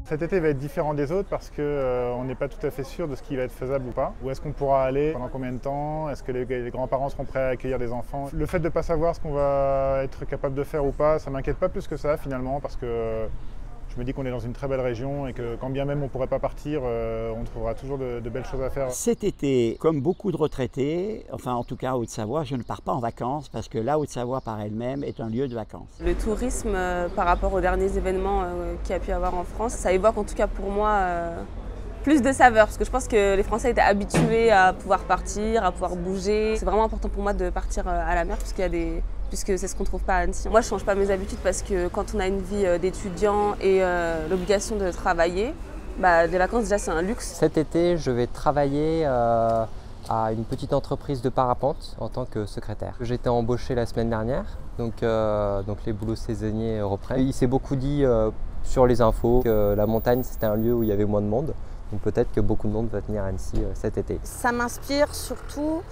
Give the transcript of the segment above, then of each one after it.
Cet été va être différent des autres parce qu'on n'est pas tout à fait sûr de ce qui va être faisable ou pas. Où est-ce qu'on pourra aller, pendant combien de temps, est-ce que les grands-parents seront prêts à accueillir des enfants. Le fait de ne pas savoir ce qu'on va être capable de faire ou pas, ça ne m'inquiète pas plus que ça finalement parce que je me dis qu'on est dans une très belle région et que quand bien même on ne pourrait pas partir, on trouvera toujours de belles choses à faire. Cet été, comme beaucoup de retraités, enfin en tout cas en Haute-Savoie, je ne pars pas en vacances parce que la Haute-Savoie par elle-même est un lieu de vacances. Le tourisme par rapport aux derniers événements qu'il y a pu y avoir en France, ça évoque en tout cas pour moi plus de saveur parce que je pense que les Français étaient habitués à pouvoir partir, à pouvoir bouger. C'est vraiment important pour moi de partir à la mer puisque c'est ce qu'on ne trouve pas à Annecy. Moi, je ne change pas mes habitudes parce que quand on a une vie d'étudiant et l'obligation de travailler, les vacances déjà c'est un luxe. Cet été, je vais travailler à une petite entreprise de parapente en tant que secrétaire. J'ai été embauché la semaine dernière, donc les boulots saisonniers reprennent. Il s'est beaucoup dit sur les infos que la montagne c'était un lieu où il y avait moins de monde, donc peut-être que beaucoup de monde va venir à Annecy cet été. Ça m'inspire surtout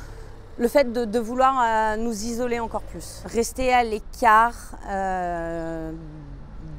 le fait de vouloir nous isoler encore plus, rester à l'écart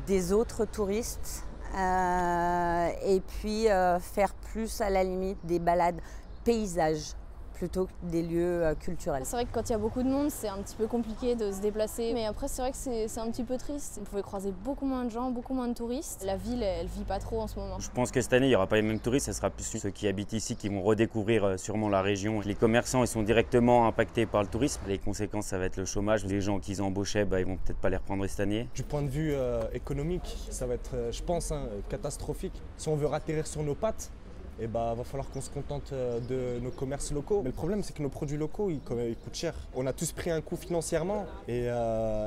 des autres touristes et puis faire plus à la limite des balades paysages plutôt que des lieux culturels. C'est vrai que quand il y a beaucoup de monde, c'est un petit peu compliqué de se déplacer. Mais après, c'est vrai que c'est un petit peu triste. Vous pouvez croiser beaucoup moins de gens, beaucoup moins de touristes. La ville, elle vit pas trop en ce moment. Je pense que cette année, il n'y aura pas les mêmes touristes. Ce sera plus ceux qui habitent ici qui vont redécouvrir sûrement la région. Les commerçants, ils sont directement impactés par le tourisme. Les conséquences, ça va être le chômage. Les gens qu'ils embauchaient, ils vont peut-être pas les reprendre cette année. Du point de vue économique, ça va être, je pense, catastrophique. Si on veut ratterrir sur nos pattes, va falloir qu'on se contente de nos commerces locaux. Mais le problème, c'est que nos produits locaux, ils coûtent cher. On a tous pris un coup financièrement et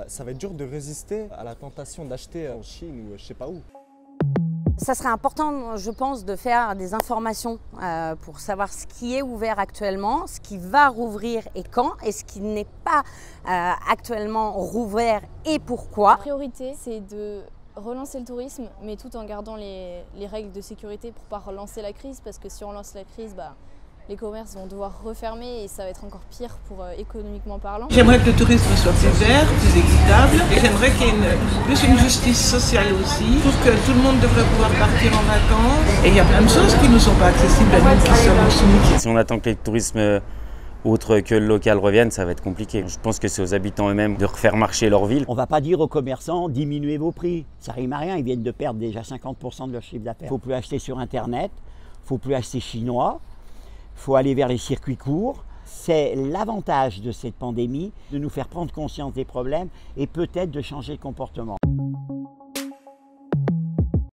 ça va être dur de résister à la tentation d'acheter en Chine ou je sais pas où. Ça serait important, je pense, de faire des informations pour savoir ce qui est ouvert actuellement, ce qui va rouvrir et quand, et ce qui n'est pas actuellement rouvert et pourquoi. La priorité, c'est de relancer le tourisme, mais tout en gardant les règles de sécurité pour ne pas relancer la crise, parce que si on lance la crise, les commerces vont devoir refermer et ça va être encore pire pour économiquement parlant. J'aimerais que le tourisme soit plus vert, plus équitable, et j'aimerais qu'il y ait plus une justice sociale aussi. Je trouve que tout le monde devrait pouvoir partir en vacances, et il y a plein de choses qui ne sont pas accessibles à nous qui sommes soumis. Si on attend que le tourisme autre que le local revienne, ça va être compliqué. Je pense que c'est aux habitants eux-mêmes de refaire marcher leur ville. On ne va pas dire aux commerçants diminuez vos prix. Ça rime à rien, ils viennent de perdre déjà 50% de leur chiffre d'affaires. Il ne faut plus acheter sur Internet, il ne faut plus acheter chinois, il faut aller vers les circuits courts. C'est l'avantage de cette pandémie, de nous faire prendre conscience des problèmes et peut-être de changer de comportement.